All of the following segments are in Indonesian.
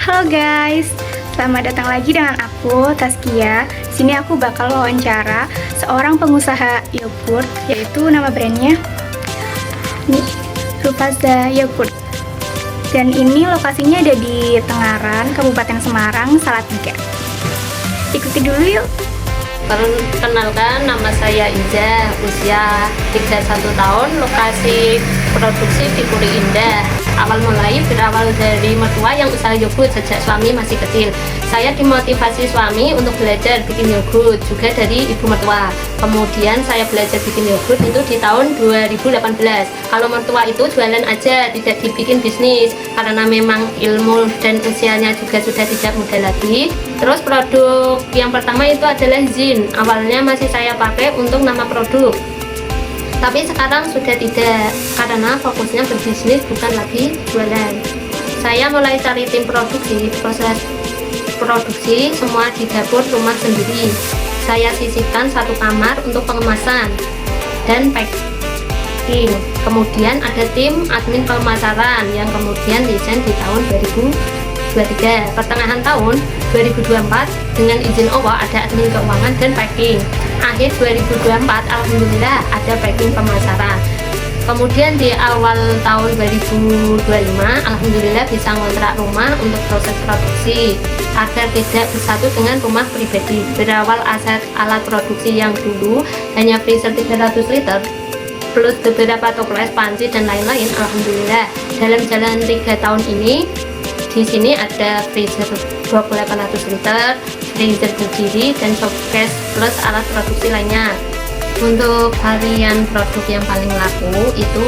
Halo guys, selamat datang lagi dengan aku, Taskia. Di sini aku bakal wawancara seorang pengusaha yogurt, yaitu nama brandnya nih, Rufaza Yogurt. Dan ini lokasinya ada di Tengaran, Kabupaten Semarang, Salatiga. Ikuti dulu yuk. Perkenalkan, nama saya Iza, usia 31 tahun, lokasi produksi di Puri Indah. Awal mulai berawal dari mertua yang usaha yogurt sejak suami masih kecil. Saya dimotivasi suami untuk belajar bikin yogurt juga dari ibu mertua. Kemudian saya belajar bikin yogurt itu di tahun 2018. Kalau mertua itu jualan aja, tidak dibikin bisnis karena memang ilmu dan usianya juga sudah tidak muda lagi. Terus produk yang pertama itu adalah Zin. Awalnya masih saya pakai untuk nama produk, tapi sekarang sudah tidak karena fokusnya berbisnis bukan lagi jualan. Saya mulai cari tim produksi, proses produksi semua di dapur rumah sendiri. Saya sisihkan satu kamar untuk pengemasan dan packing. Kemudian ada tim admin pemasaran yang kemudian desain di tahun 2023. Pertengahan tahun 2024 dengan izin Allah ada admin keuangan dan packing. Akhir 2024 alhamdulillah ada packing pemasaran. Kemudian di awal tahun 2025 alhamdulillah bisa ngontrak rumah untuk proses produksi agar tidak bersatu dengan rumah pribadi. Berawal aset alat produksi yang dulu hanya freezer 300 liter plus beberapa toples, panci dan lain-lain, alhamdulillah dalam jalan 3 tahun ini di sini ada freezer 2800 liter, freezer berdiri dan showcase plus alat produksi lainnya. Untuk varian produk yang paling laku itu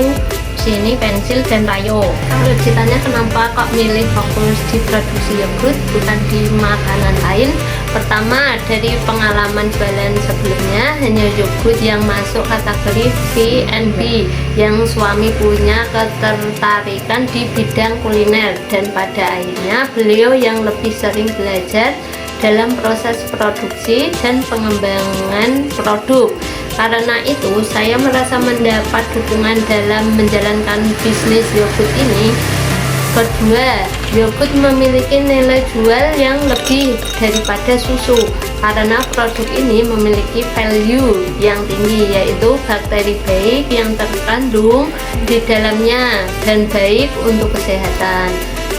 sini pensil dan rayo. Kalau ditanya kenapa kok milih fokus di produksi yogurt bukan di makanan lain, pertama dari pengalaman jualan sebelumnya hanya yogurt yang masuk kategori V&B yang suami punya ketertarikan di bidang kuliner, dan pada akhirnya beliau yang lebih sering belajar dalam proses produksi dan pengembangan produk. Karena itu saya merasa mendapat dukungan dalam menjalankan bisnis yogurt ini. Kedua, yogurt memiliki nilai jual yang lebih daripada susu karena produk ini memiliki value yang tinggi, yaitu bakteri baik yang terkandung di dalamnya dan baik untuk kesehatan.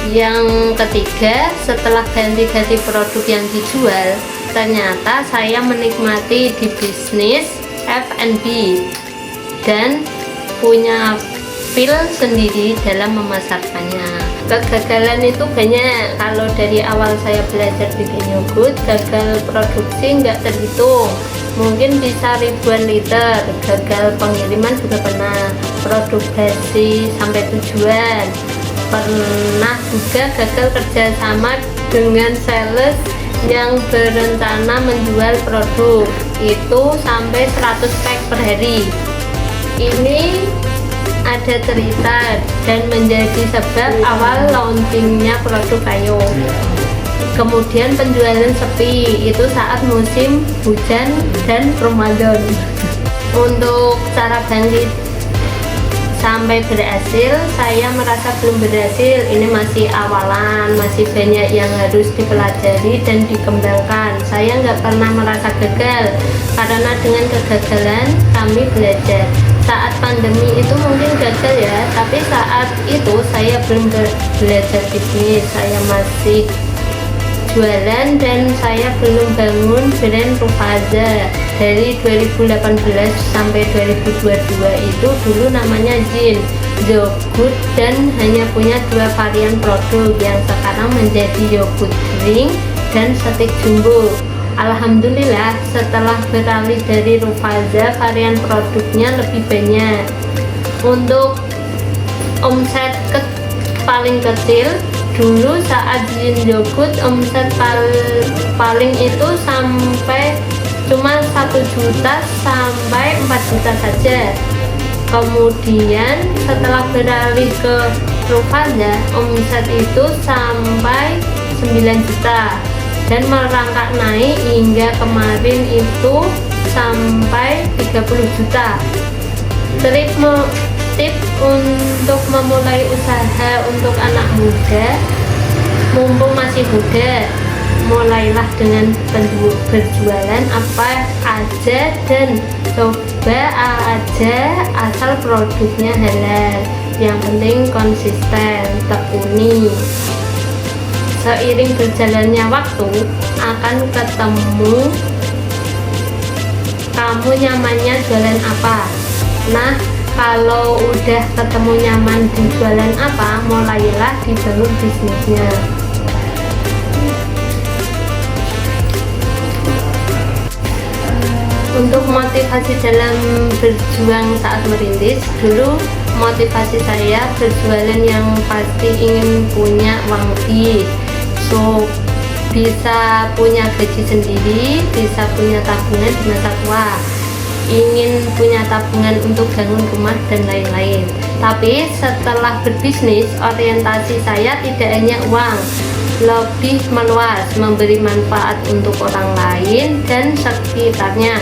Yang ketiga, setelah ganti-ganti produk yang dijual, ternyata saya menikmati di bisnis F&B dan punya feel sendiri dalam memasarkannya. Kegagalan itu banyak. Kalau dari awal saya belajar bikin yogurt, gagal produksi nggak terhitung, mungkin bisa ribuan liter. Gagal pengiriman juga pernah, produk basi sampai tujuan. Pernah juga gagal kerjasama dengan sales yang berencana menjual produk itu sampai 100 pack per hari. Ini ada cerita dan menjadi sebab awal launchingnya produk kayu. Kemudian penjualan sepi itu saat musim hujan dan Ramadan. Untuk cara bangkit sampai berhasil, saya merasa belum berhasil. Ini masih awalan, masih banyak yang harus dipelajari dan dikembangkan. Saya nggak pernah merasa gagal karena dengan kegagalan kami belajar. Saat pandemi itu mungkin gagal ya, tapi saat itu saya belum belajar bisnis, saya masih jualan dan saya belum bangun brand Rufaza. Dari 2018 sampai 2022 itu dulu namanya Zin yogurt dan hanya punya 2 varian produk yang sekarang menjadi yogurt kering dan stik jumbo. Alhamdulillah setelah beralih dari Rufaza, varian produknya lebih banyak. Untuk omset paling kecil dulu saat Zin yogurt omset paling itu sampai cuma 1 juta sampai 4 juta saja. Kemudian setelah beralih ke Rufaza, omset itu sampai 9 juta dan merangkak naik hingga kemarin itu sampai 30 juta. Tip untuk memulai usaha untuk anak muda, Mumpung masih muda, mulailah dengan berjualan apa aja dan coba aja asal produknya halal. Yang penting konsisten, tekuni. Seiring berjalannya waktu akan ketemu kamu nyamannya jualan apa. Nah, kalau udah ketemu nyaman di jualan apa, mulailah dibangun bisnisnya. Untuk motivasi dalam berjuang saat merintis, dulu motivasi saya berjualan yang pasti ingin punya uang lebih, so bisa punya gaji sendiri, bisa punya tabungan di masa tua, ingin punya tabungan untuk bangun rumah dan lain-lain. Tapi setelah berbisnis, orientasi saya tidak hanya uang, lebih meluas, memberi manfaat untuk orang lain dan sekitarnya.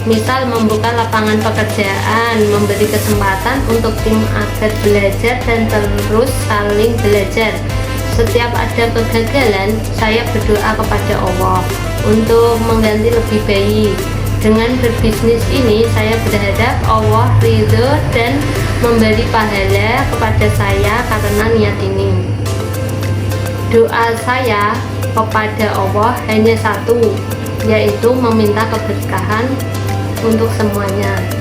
Misal membuka lapangan pekerjaan, memberi kesempatan untuk tim agar belajar dan terus saling belajar. Setiap ada kegagalan, saya berdoa kepada Allah untuk mengganti lebih baik. Dengan berbisnis ini, saya berharap Allah ridho dan memberi pahala kepada saya karena niat ini. Doa saya kepada Allah hanya satu, yaitu meminta keberkahan untuk semuanya.